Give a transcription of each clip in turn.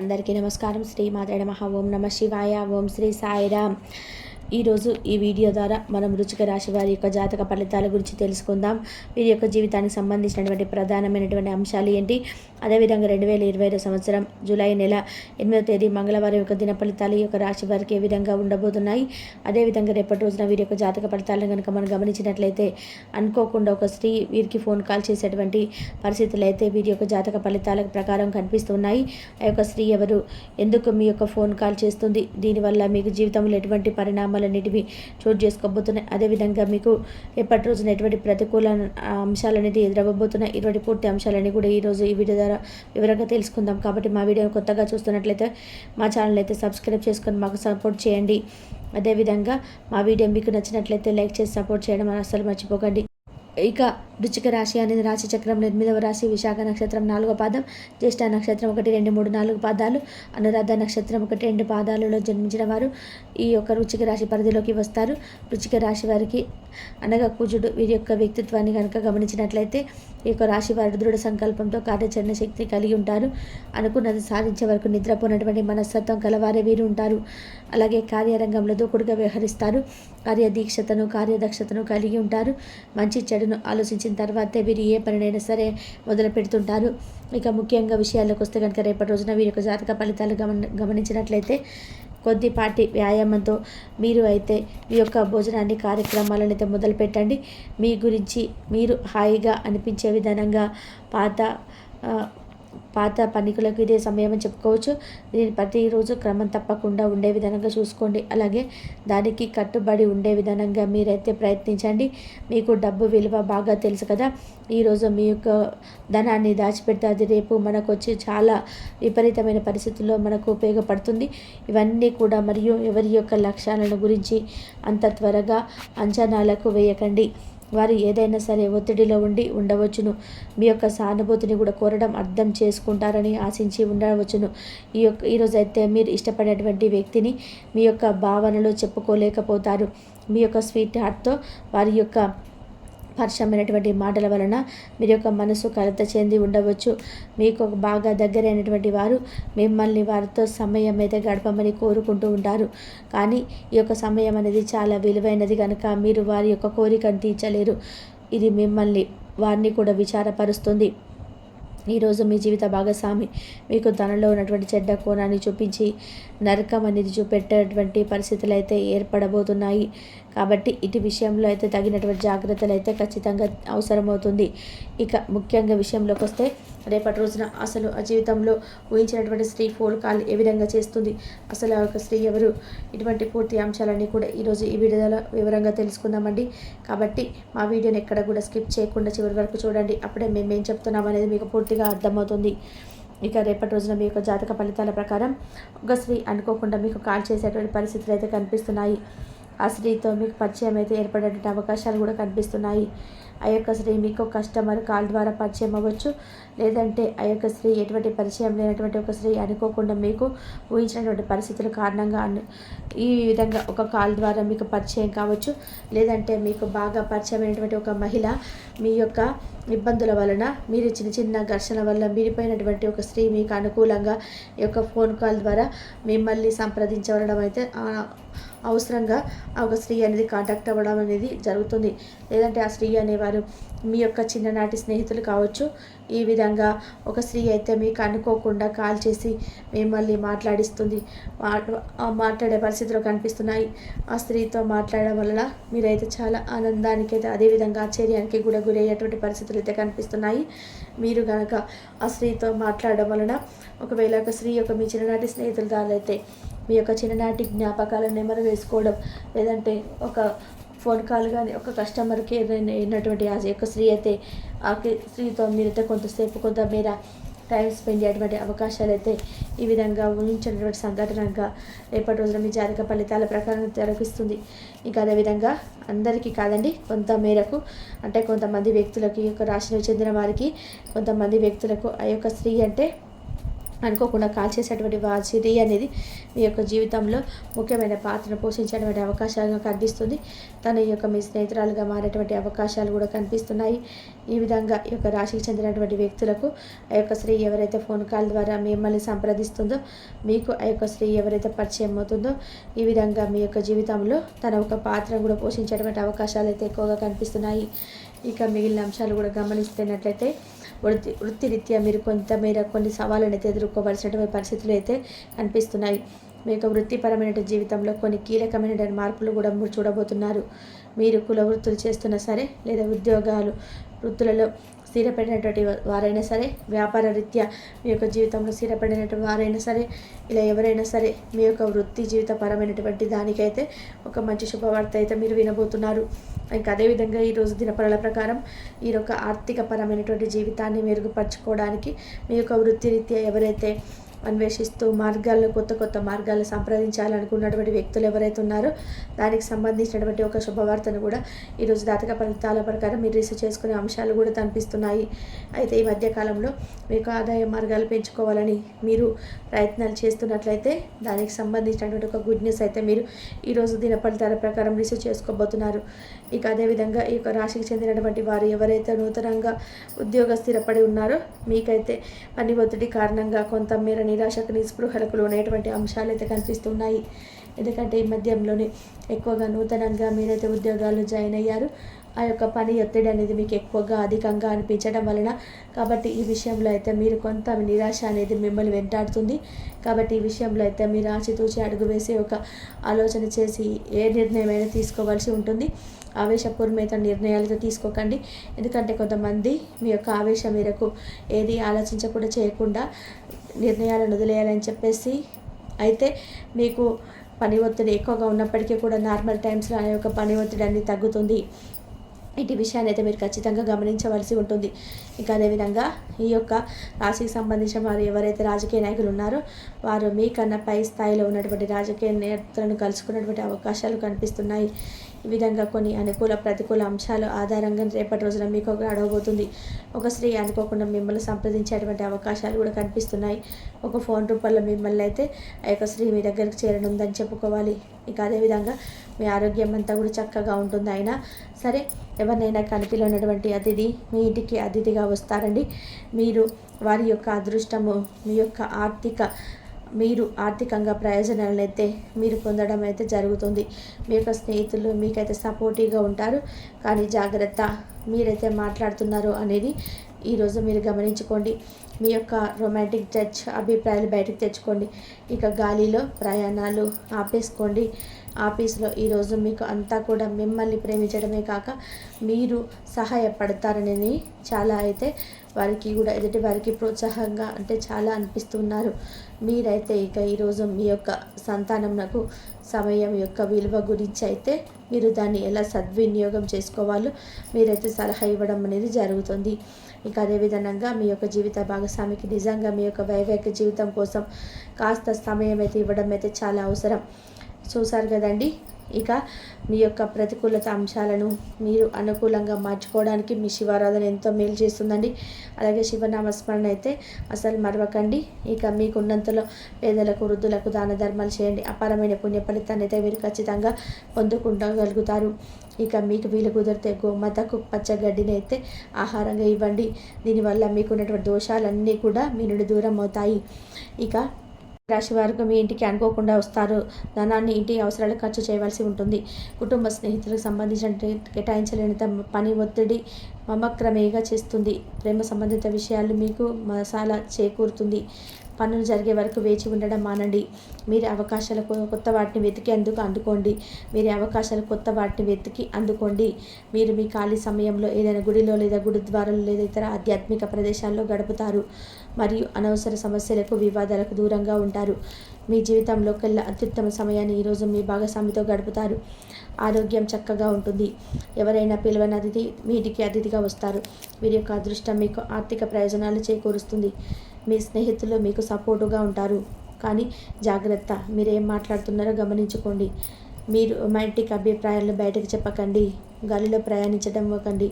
అందరికీ నమస్కారం. శ్రీ మాత్రే నమః. ఓం నమ శివాయ. ఓం శ్రీ సాయిరామ్. ఈరోజు ఈ వీడియో ద్వారా మనం వృశ్చిక రాశి వారి యొక్క జాతక ఫలితాల గురించి తెలుసుకుందాం. వీరి యొక్క జీవితానికి సంబంధించినటువంటి ప్రధానమైనటువంటి అంశాలు ఏంటి, అదేవిధంగా 2020 సంవత్సరం జూలై నెల 8వ తేదీ మంగళవారం యొక్క దిన ఫలితాలు ఈ యొక్క రాశి వారికి ఏ విధంగా ఉండబోతున్నాయి. అదేవిధంగా రేపటి రోజున వీరి యొక్క జాతక ఫలితాలను కనుక మనం గమనించినట్లయితే అనుకోకుండా ఒక స్త్రీ వీరికి ఫోన్ కాల్ చేసేటువంటి పరిస్థితులు అయితే వీరి యొక్క జాతక ఫలితాల ప్రకారం కనిపిస్తున్నాయి. ఆ యొక్క స్త్రీ ఎవరు, ఎందుకు మీ యొక్క ఫోన్ కాల్ చేస్తుంది, దీనివల్ల మీకు జీవితంలో ఎటువంటి పరిణామాలన్నిటివి చోటు చేసుకోబోతున్నాయి, అదేవిధంగా మీకు ఎప్పటి రోజున ఎటువంటి ప్రతికూల అంశాలు అనేది ఎదురవ్వబోతున్నాయి. ఇటువంటి పూర్తి అంశాలన్నీ కూడా ఈరోజు ఈ వీడియో ద్వారా వివరంగా తెలుసుకుందాం. కాబట్టి మా వీడియోని కొత్తగా చూస్తున్నట్లయితే మా ఛానల్ అయితే సబ్స్క్రైబ్ చేసుకొని మాకు సపోర్ట్ చేయండి. అదేవిధంగా మా వీడియో మీకు నచ్చినట్లయితే లైక్ చేసి సపోర్ట్ చేయడం అస్సలు మర్చిపోకండి. ఇక వృశ్చిక రాశి అనేది రాశి చక్రంలో 8వ రాశి, విశాఖ నక్షత్రం 4వ పాదం, జ్యేష్ఠ నక్షత్రం 1, 2, 3, 4 పాదాలు, అనురాధ నక్షత్రం 1, 2 పాదాలలో జన్మించిన వారు ఈ యొక్క వృశ్చిక రాశి పరిధిలోకి వస్తారు. వృశ్చిక రాశి వారికి అనగా కుజుడు వీరి యొక్క వ్యక్తిత్వాన్ని కనుక గమనించినట్లయితే ఈ యొక్క రాశి వారు దృఢ సంకల్పంతో కార్యాచరణ శక్తిని కలిగి ఉంటారు. అనుకున్నది సాధించే వరకు నిద్రపోయినటువంటి మనస్తత్వం కలవారే వీరు ఉంటారు. అలాగే కార్యరంగంలో దూకుడుగా వ్యవహరిస్తారు. కార్యదీక్షతను కార్యదక్షతను కలిగి ఉంటారు. మంచి చెడును ఆలోచించిన తర్వాతే వీరు ఏ పనినైనా సరే మొదలు పెడుతుంటారు. ఇక ముఖ్యంగా విషయాల్లోకి వస్తే కనుక రేపటి రోజున వీరి యొక్క జాతక ఫలితాలు గమనించినట్లయితే కొద్దిపాటి వ్యాయామంతో మీరు అయితే మీ యొక్క భోజనాన్ని కార్యక్రమాలను అయితే మొదలు పెట్టండి. మీ గురించి మీరు హాయిగా అనిపించే విధానంగా పాత పనికులకు ఇదే సమయం అని చెప్పుకోవచ్చు. దీన్ని ప్రతిరోజు క్రమం తప్పకుండా ఉండే విధంగా చూసుకోండి. అలాగే దానికి కట్టుబడి ఉండే విధానంగా మీరైతే ప్రయత్నించండి. మీకు డబ్బు విలువ బాగా తెలుసు కదా, ఈరోజు మీ యొక్క ధనాన్ని దాచిపెడితే అది రేపు మనకు వచ్చి చాలా విపరీతమైన పరిస్థితుల్లో మనకు ఉపయోగపడుతుంది. ఇవన్నీ కూడా మరియు ఎవరి యొక్క లక్ష్యాలను గురించి అంత త్వరగా అంచనాలకు వేయకండి. వారు ఏదైనా సరే ఒత్తిడిలో ఉండవచ్చును. మీ యొక్క సానుభూతిని కూడా కోరడం అర్థం చేసుకుంటారని ఆశించి ఉండవచ్చును. ఈరోజు అయితే మీరు ఇష్టపడేటువంటి వ్యక్తిని మీ యొక్క భావనలో చెప్పుకోలేకపోతారు. మీ యొక్క స్వీట్ హార్ట్తో వారి యొక్క పరుషమైనటువంటి మాటల వలన మీరు యొక్క మనసు కలత చెంది ఉండవచ్చు. మీకు బాగా దగ్గరైనటువంటి వారు మిమ్మల్ని వారితో సమయం అయితే గడపమని కోరుకుంటూ ఉంటారు. కానీ ఈ యొక్క సమయం అనేది చాలా విలువైనది కనుక మీరు వారి యొక్క కోరికను తీర్చలేరు. ఇది మిమ్మల్ని వారిని కూడా విచారపరుస్తుంది. ఈరోజు మీ జీవిత భాగస్వామి మీకు తనలో ఉన్నటువంటి చెడ్డ కోణాన్ని చూపించి నరకం అనేది చూపెట్టేటువంటి పరిస్థితులు అయితే ఏర్పడబోతున్నాయి. కాబట్టి ఇటు విషయంలో అయితే తగినటువంటి జాగ్రత్తలు అయితే ఖచ్చితంగా అవసరమవుతుంది. ఇక ముఖ్యంగా విషయంలోకి వస్తే రేపటి రోజున అసలు ఆ జీవితంలో ఊహించినటువంటి స్త్రీ ఫోన్ కాల్ ఏ విధంగా చేస్తుంది, అసలు ఆ యొక్క స్త్రీ ఎవరు, ఇటువంటి పూర్తి అంశాలన్నీ కూడా ఈరోజు ఈ వీడియోలో వివరంగా తెలుసుకుందామండి. కాబట్టి మా వీడియోని ఎక్కడ కూడా స్కిప్ చేయకుండా చివరి వరకు చూడండి. అప్పుడే మేము ఏం చెప్తున్నాం అనేది మీకు పూర్తిగా అర్థమవుతుంది. ఇక రేపటి రోజున మీ యొక్క జాతక ఫలితాల ప్రకారం ఒక స్త్రీ అనుకోకుండా మీకు కాల్ చేసేటువంటి పరిస్థితులు అయితే కనిపిస్తున్నాయి. ఆ స్త్రీతో మీకు పరిచయం అయితే ఏర్పడేటువంటి అవకాశాలు కూడా కనిపిస్తున్నాయి. ఆ యొక్క స్త్రీ మీకు కస్టమర్ కాల్ ద్వారా పరిచయం అవ్వచ్చు, లేదంటే ఆ యొక్క స్త్రీ ఎటువంటి పరిచయం లేనటువంటి ఒక స్త్రీ అనుకోకుండా మీకు ఊహించినటువంటి పరిస్థితుల కారణంగా ఈ విధంగా ఒక కాల్ ద్వారా మీకు పరిచయం కావచ్చు. లేదంటే మీకు బాగా పరిచయమైనటువంటి ఒక మహిళ మీ యొక్క ఇబ్బందుల వలన మీరు చిన్న చిన్న ఘర్షణ వల్ల విడిపోయినటువంటి ఒక స్త్రీ మీకు అనుకూలంగా ఈ యొక్క ఫోన్ కాల్ ద్వారా మిమ్మల్ని సంప్రదించడం అయితే అవసరంగా ఒక స్త్రీ అనేది కాంటాక్ట్ అవ్వడం అనేది జరుగుతుంది. లేదంటే ఆ స్త్రీ అనేవారు మీ యొక్క చిన్ననాటి స్నేహితులు కావచ్చు. ఈ విధంగా ఒక స్త్రీ అయితే మీకు అనుకోకుండా కాల్ చేసి మిమ్మల్ని మాట్లాడిస్తుంది. మాట్లాడే పరిస్థితులు కనిపిస్తున్నాయి. ఆ స్త్రీతో మాట్లాడడం వలన మీరైతే చాలా ఆనందానికి అయితే అదేవిధంగా ఆశ్చర్యానికి కూడా గురయ్యేటువంటి పరిస్థితులు అయితే కనిపిస్తున్నాయి. మీరు కనుక ఆ స్త్రీతో మాట్లాడడం వలన ఒకవేళ ఒక స్త్రీ యొక్క మీ చిన్ననాటి స్నేహితుల ద్వారా అయితే మీ యొక్క చిన్ననాటి జ్ఞాపకాలను నెమరు వేసుకోవడం, లేదంటే ఒక ఫోన్ కాల్ కానీ ఒక కస్టమర్ కేర్ అయినటువంటి ఆ యొక్క స్త్రీ అయితే ఆ స్త్రీతో మీరైతే కొంతమేర టైం స్పెండ్ చేయటువంటి అవకాశాలు అయితే ఈ విధంగా ఊహించినటువంటి సంఘటనగా రేపటి రోజున మీ జాతక ఫలితాల ప్రకారం తెరపిస్తుంది. ఇంకా అదేవిధంగా అందరికీ కాదండి, కొంత మేరకు అంటే కొంతమంది వ్యక్తులకి, ఈ యొక్క రాశిలో చెందిన వారికి కొంతమంది వ్యక్తులకు ఆ యొక్క స్త్రీ అంటే అనుకోకుండా కాల్ చేసేటువంటి స్త్రీ అనేది మీ యొక్క జీవితంలో ముఖ్యమైన పాత్రను పోషించేటువంటి అవకాశాలుగా కనిపిస్తుంది. తన యొక్క మీ స్నేహితురాలుగా మారేటువంటి అవకాశాలు కూడా కనిపిస్తున్నాయి. ఈ విధంగా ఈ యొక్క రాశికి చెందినటువంటి వ్యక్తులకు ఆ యొక్క స్త్రీ ఎవరైతే ఫోన్ కాల్ ద్వారా మిమ్మల్ని సంప్రదిస్తుందో, మీకు ఆ యొక్క స్త్రీ ఎవరైతే పరిచయం అవుతుందో, ఈ విధంగా మీ యొక్క జీవితంలో తన ఒక పాత్రను కూడా పోషించేటువంటి అవకాశాలు అయితే ఎక్కువగా కనిపిస్తున్నాయి. ఇక మిగిలిన అంశాలు కూడా గమనిస్తున్నట్లయితే వృత్తిరీత్యా మీరు కొంతమేర కొన్ని సవాళ్ళను అయితే ఎదుర్కోవాల్సినటువంటి పరిస్థితులు అయితే కనిపిస్తున్నాయి. మీ యొక్క వృత్తిపరమైన జీవితంలో కొన్ని కీలకమైన మార్పులు కూడా మీరు చూడబోతున్నారు. మీరు కుల వృత్తులు చేస్తున్నా సరే, లేదా వృత్తులలో స్థిరపడినటువంటి వారైనా సరే, వ్యాపార రీత్యా మీ యొక్క జీవితంలో స్థిరపడినటువంటి వారైనా సరే, ఇలా ఎవరైనా సరే మీ యొక్క వృత్తి జీవితపరమైనటువంటి దానికైతే ఒక మంచి శుభవార్త అయితే మీరు వినబోతున్నారు. ఇంకా అదేవిధంగా ఈరోజు దినపరల ప్రకారం ఈ యొక్క ఆర్థిక పరమైనటువంటి జీవితాన్ని మెరుగుపరచుకోవడానికి మీ యొక్క వృత్తిరీత్యా ఎవరైతే అన్వేషిస్తూ కొత్త మార్గాలను సంప్రదించాలనుకున్నటువంటి వ్యక్తులు ఎవరైతే ఉన్నారో దానికి సంబంధించినటువంటి ఒక శుభవార్తను కూడా ఈరోజు జాతక ఫలితాల ప్రకారం మీరు రిసీవ్ చేసుకునే అంశాలు కూడా కనిపిస్తున్నాయి. అయితే ఈ మధ్యకాలంలో మీకు ఆదాయ మార్గాలు పెంచుకోవాలని మీరు ప్రయత్నాలు చేస్తున్నట్లయితే దానికి సంబంధించినటువంటి ఒక గుడ్ న్యూస్ అయితే మీరు ఈరోజు దిన ఫలితాల ప్రకారం రిసీవ్ చేసుకోబోతున్నారు. ఇక అదేవిధంగా ఈ యొక్క రాశికి చెందినటువంటి వారు ఎవరైతే నూతనంగా ఉద్యోగ స్థిరపడి ఉన్నారో మీకైతే పని ఒత్తిడి కారణంగా కొంతమేర నిరాశకు నిస్పృహలకు లోనైనటువంటి అంశాలు అయితే కనిపిస్తున్నాయి. ఎందుకంటే ఈ మధ్యంలోనే ఎక్కువగా నూతనంగా మీరైతే ఉద్యోగాలు జాయిన్ అయ్యారు. ఆ యొక్క పని ఒత్తిడి అనేది మీకు ఎక్కువగా అధికంగా అనిపించడం వలన కాబట్టి ఈ విషయంలో అయితే మీరు కొంత నిరాశ అనేది మిమ్మల్ని వెంటాడుతుంది. కాబట్టి ఈ విషయంలో అయితే మీరు ఆచితూచి అడుగు వేసి ఒక ఆలోచన చేసి ఏ నిర్ణయమైనా తీసుకోవాల్సి ఉంటుంది. ఆవేశపూర్వమైన నిర్ణయాలతో తీసుకోకండి. ఎందుకంటే కొంతమంది మీ యొక్క ఆవేశం మేరకు ఏది ఆలోచించకుండా చేయకుండా నిర్ణయాలను వదిలేయాలని చెప్పేసి అయితే మీకు పని ఒత్తిడి ఎక్కువగా ఉన్నప్పటికీ కూడా నార్మల్ టైమ్స్లో ఆ యొక్క పని ఒత్తిడి అనేది తగ్గుతుంది. ఇటు విషయాన్ని అయితే మీరు ఖచ్చితంగా గమనించవలసి ఉంటుంది. ఇంకా అదేవిధంగా ఈ యొక్క రాశికి సంబంధించిన వారు ఎవరైతే రాజకీయ నాయకులు ఉన్నారో వారు మీకన్నా పై స్థాయిలో ఉన్నటువంటి రాజకీయ నేతలను కలుసుకున్నటువంటి అవకాశాలు కనిపిస్తున్నాయి. ఈ విధంగా కొన్ని అనుకూల ప్రతికూల అంశాల ఆధారంగా రేపటి రోజున మీకు ఒక అడగబోతుంది. ఒక స్త్రీ అనుకోకుండా మిమ్మల్ని సంప్రదించేటువంటి అవకాశాలు కూడా కనిపిస్తున్నాయి. ఒక ఫోన్ రూపంలో మిమ్మల్ని అయితే ఆ యొక్క స్త్రీ మీ దగ్గరికి చేరనుందని చెప్పుకోవాలి. ఇక అదేవిధంగా మీ ఆరోగ్యం అంతా కూడా చక్కగా ఉంటుంది. అయినా సరే ఎవరినైనా కనిపిలోనటువంటి అతిథి మీ ఇంటికి అతిథిగా వస్తారండి. మీరు వారి యొక్క అదృష్టము మీ యొక్క మీరు ఆర్థికంగా ప్రయోజనాలను అయితే మీరు పొందడం అయితే జరుగుతుంది. మీ యొక్క స్నేహితులు మీకైతే సపోర్టివ్గా ఉంటారు. కానీ జాగ్రత్త, మీరైతే మాట్లాడుతున్నారు అనేది ఈరోజు మీరు గమనించుకోండి. మీ యొక్క రొమాంటిక్ అభిప్రాయాలు బయటకు తెచ్చుకోండి. ఇక గాలిలో ప్రయాణాలు ఆపేసుకోండి. ఆఫీస్లో ఈరోజు మీకు అంతా కూడా మిమ్మల్ని ప్రేమించడమే కాక మీరు సహాయపడతారని చాలా అయితే వారికి కూడా ఎదుటి వారికి ప్రోత్సాహంగా అంటే చాలా అనిపిస్తున్నారు. మీరైతే ఇక ఈరోజు మీ యొక్క సంతానంకు సమయం యొక్క విలువ గురించి అయితే మీరు దాన్ని ఎలా సద్వినియోగం చేసుకోవాలో మీరైతే సలహా ఇవ్వడం అనేది జరుగుతుంది. ఇక అదేవిధంగా మీ యొక్క జీవిత భాగస్వామికి నిజంగా మీ యొక్క వైవాహిక జీవితం కోసం కాస్త సమయం అయితే ఇవ్వడం అయితే చాలా అవసరం. చూసారు కదండి. ఇక మీ యొక్క ప్రతికూలత అంశాలను మీరు అనుకూలంగా మార్చుకోవడానికి మీ శివారాధన ఎంతో మేలు చేస్తుందండి. అలాగే శివనామస్మరణ అయితే అసలు మరవకండి. ఇక మీకున్నంతలో పేదలకు వృద్ధులకు దాన ధర్మాలు చేయండి. అపారమైన పుణ్య ఫలితాన్ని అయితే మీరు ఖచ్చితంగా పొందుకుంటగలుగుతారు. ఇక మీకు వీలు కుదిరితే గోమాతకు పచ్చగడ్డిని అయితే ఆహారంగా ఇవ్వండి. దీనివల్ల మీకున్నటువంటి దోషాలన్నీ కూడా మీ నుండి దూరం అవుతాయి. ఇక రాశి వారికి మీ ఇంటికి అనుకోకుండా వస్తారు. ధనాన్ని ఇంటి అవసరాలకు ఖర్చు చేయవలసి ఉంటుంది. కుటుంబ స్నేహితులకు సంబంధించిన కేటాయించలేని పని ఒత్తిడి మమక్రమేగా చేస్తుంది. ప్రేమ సంబంధిత విషయాలు మీకు మసాలా చేకూరుతుంది. పనులు జరిగే వరకు వేచి ఉండడం మానండి. మీరు అవకాశాలు కొత్త వాటిని అందుకోండి. మీరు మీ ఖాళీ సమయంలో ఏదైనా గుడిలో లేదా గురుద్వారాలో లేదా ఇతర ఆధ్యాత్మిక ప్రదేశాల్లో గడుపుతారు. మరియు అనవసర సమస్యలకు వివాదాలకు దూరంగా ఉంటారు. మీ జీవితంలో కల్లా అత్యుత్తమ సమయాన్ని ఈరోజు మీ భాగస్వామితో గడుపుతారు. ఆరోగ్యం చక్కగా ఉంటుంది. ఎవరైనా పిలువని అతిథి మీ ఇంటికి అతిథిగా వస్తారు. వీరి యొక్క అదృష్టం మీకు ఆర్థిక ప్రయోజనాలు చేకూరుస్తుంది. మీ స్నేహితులు మీకు సపోర్టుగా ఉంటారు. కానీ జాగ్రత్త, మీరేం మాట్లాడుతున్నారో గమనించుకోండి. మీరు రొమాంటిక్ అభిప్రాయాలను బయటకు చెప్పకండి. గాలిలో ప్రయాణించడం ఇవ్వకండి.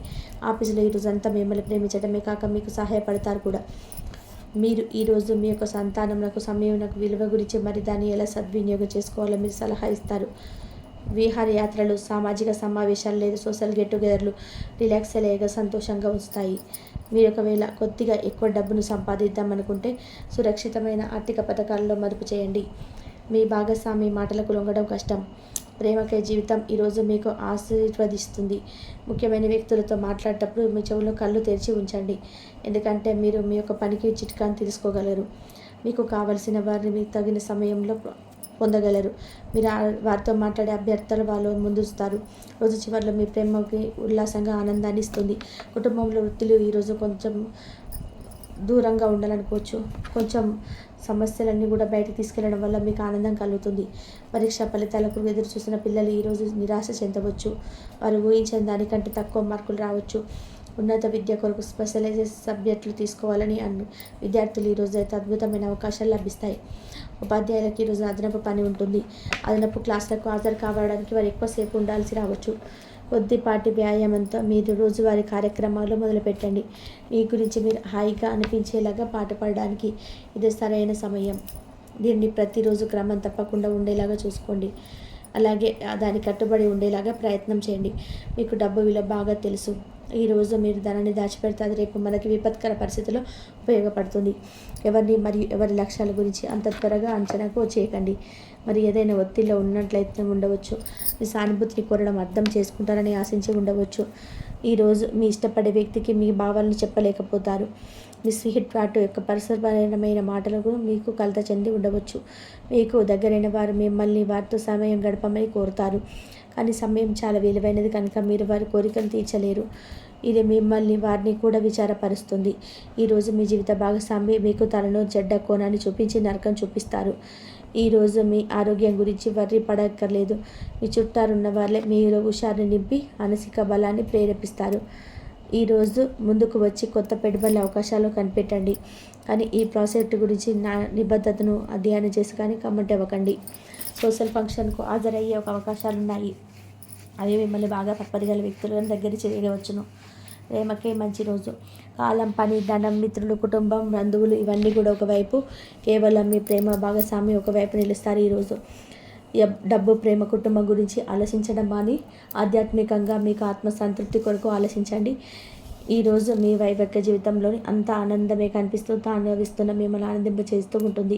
ఆఫీసులో ఈరోజంతా మిమ్మల్ని ప్రేమించడమే కాక మీకు సహాయపడతారు కూడా. మీరు ఈరోజు మీ యొక్క సంతానమునకు సమయమునకు విలువ గురించి మరి దాన్ని ఎలా సద్వినియోగం చేసుకోవాలో మీరు సలహా ఇస్తారు. విహారయాత్రలు, సామాజిక సమావేశాలు లేదా సోషల్ గెట్ టుగెదర్లు రిలాక్స్ అయ్యేగా సంతోషంగా ఉంచుతాయి. మీరు ఒకవేళ కొద్దిగా ఎక్కువ డబ్బును సంపాదిద్దాం అనుకుంటే సురక్షితమైన ఆర్థిక పథకాలలో మదుపు చేయండి. మీ భాగస్వామి మాటలకు లొంగడం కష్టం. ప్రేమకై జీవితం ఈరోజు మీకు ఆశీర్వదిస్తుంది. ముఖ్యమైన వ్యక్తులతో మాట్లాడేటప్పుడు మీ చెవులో కళ్ళు తెరిచి ఉంచండి, ఎందుకంటే మీరు మీ యొక్క పనికి చిట్కాను తెలుసుకోగలరు. మీకు కావలసిన వారిని మీకు తగిన సమయంలో పొందగలరు. మీరు వారితో మాట్లాడే అభ్యర్థులు వాళ్ళు ముందుస్తారు. రోజు చివరిలో మీ ప్రేమకి ఉల్లాసంగా ఆనందాన్ని ఇస్తుంది. కుటుంబంలో వృత్తులు ఈరోజు కొంచెం దూరంగా ఉండాలనుకోవచ్చు. కొంచెం సమస్యలన్నీ కూడా బయటకు తీసుకెళ్లడం వల్ల మీకు ఆనందం కలుగుతుంది. పరీక్ష ఫలితాలకు ఎదురు చూసిన పిల్లలు ఈరోజు నిరాశ చెందవచ్చు. వారు ఊహించిన దానికంటే తక్కువ మార్కులు రావచ్చు. ఉన్నత విద్య కొరకు స్పెషలైజేషన్ సబ్జెక్టులు తీసుకోవాలని విద్యార్థులు ఈరోజు అయితే అద్భుతమైన అవకాశాలు లభిస్తాయి. ఉపాధ్యాయులకు ఈరోజు అదనపు పని ఉంటుంది. అదనపు క్లాసులకు హాజరు కావడానికి వారు ఎక్కువసేపు ఉండాల్సి రావచ్చు. కొద్దిపాటి వ్యాయామంతో మీరు రోజువారీ కార్యక్రమాలు మొదలుపెట్టండి. మీ గురించి మీరు హాయిగా అనిపించేలాగా పాట పాడడానికి ఇది సరైన సమయం. దీన్ని ప్రతిరోజు క్రమం తప్పకుండా ఉండేలాగా చూసుకోండి. అలాగే దానికి కట్టుబడి ఉండేలాగా ప్రయత్నం చేయండి. మీకు డబ్బు విలువ బాగా తెలుసు. ఈరోజు మీరు ధనాన్ని దాచిపెడితే అది రేపు మనకి విపత్కర పరిస్థితుల్లో ఉపయోగపడుతుంది. ఎవరిని మరియు ఎవరి లక్ష్యాల గురించి అంత త్వరగా అంచనాకు చేయకండి. మరి ఏదైనా ఒత్తిడిలో ఉన్నట్లయితే ఉండవచ్చు. మీ సానుభూతిని కోరడం అర్థం చేసుకుంటారని ఆశించి ఉండవచ్చు. ఈరోజు మీ ఇష్టపడే వ్యక్తికి మీ భావాలను చెప్పలేకపోతారు. మీ స్వీట్ యొక్క పరిసరమైన మాటలకు మీకు కలత చెంది ఉండవచ్చు. మీకు దగ్గరైన వారు మిమ్మల్ని వారితో సమయం గడపమని కోరుతారు. కానీ సమయం చాలా విలువైనది కనుక మీరు వారి కోరికలు తీర్చలేరు. ఇది మిమ్మల్ని వారిని కూడా విచారపరుస్తుంది. ఈరోజు మీ జీవిత భాగస్వామి మీకు తనను చెడ్డ కోణాన్ని చూపించి నరకం చూపిస్తారు. ఈరోజు మీ ఆరోగ్యం గురించి వర్రీ పడక్కర్లేదు. మీ చుట్టారున్న వాళ్ళే మీలో హుషారుని నింపి మానసిక బలాన్ని ప్రేరేపిస్తారు. ఈరోజు ముందుకు వచ్చి కొత్త పెట్టుబడుల అవకాశాలు కనిపెట్టండి. కానీ ఈ ప్రాజెక్టు గురించి నా నిబద్ధతను అధ్యయనం చేసి కానీ కమెంట్ ఇవ్వకండి. సోషల్ ఫంక్షన్కు హాజరయ్యే ఒక అవకాశాలు ఉన్నాయి. అవి మిమ్మల్ని బాగా తప్పదిగల వ్యక్తులను దగ్గర చేయవచ్చును. ప్రేమకే మంచి రోజు. కాలం, పని, ధనం, మిత్రులు, కుటుంబం, బంధువులు ఇవన్నీ కూడా ఒకవైపు, కేవలం మీ ప్రేమ భాగస్వామి ఒకవైపు నిలుస్తారు. ఈరోజు డబ్బు, ప్రేమ, కుటుంబం గురించి ఆలోచించడం అని ఆధ్యాత్మికంగా మీకు ఆత్మసంతృప్తి కొరకు ఆలోచించండి. ఈరోజు మీ వైవాహిక జీవితంలోని అంత ఆనందమే కనిపిస్తూ అనుభవిస్తున్న మిమ్మల్ని ఆనందింపచేస్తూ ఉంటుంది.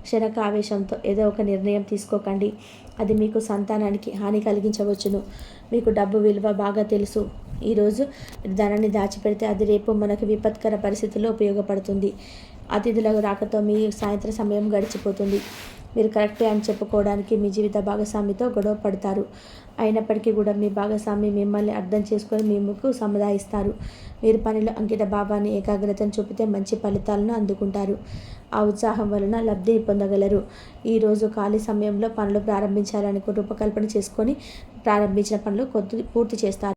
క్షణక ఆవేశంతో ఏదో ఒక నిర్ణయం తీసుకోకండి. అది మీకు సంతానానికి హాని కలిగించవచ్చును. మీకు డబ్బు విలువ బాగా తెలుసు. ఈరోజు ధనాన్ని దాచిపెడితే అది రేపు మనకు విపత్కర పరిస్థితుల్లో ఉపయోగపడుతుంది. అతిథుల రాకతో మీ సాయంత్రం సమయం గడిచిపోతుంది. మీరు కరెక్టే అని చెప్పుకోవడానికి మీ జీవిత భాగస్వామితో గొడవ పడతారు. అయినప్పటికీ కూడా మీ భాగస్వామి మిమ్మల్ని అర్థం చేసుకొని మీకు సముదాయిస్తారు. మీరు పనిలో అంకిత భావాన్ని, ఏకాగ్రతను చూపితే మంచి ఫలితాలను అందుకుంటారు. ఆ ఉత్సాహం వలన లబ్ధిని పొందగలరు. ఈరోజు ఖాళీ సమయంలో పనులు ప్రారంభించాలని రూపకల్పన చేసుకొని ప్రారంభించిన పనులు పూర్తి చేస్తారు.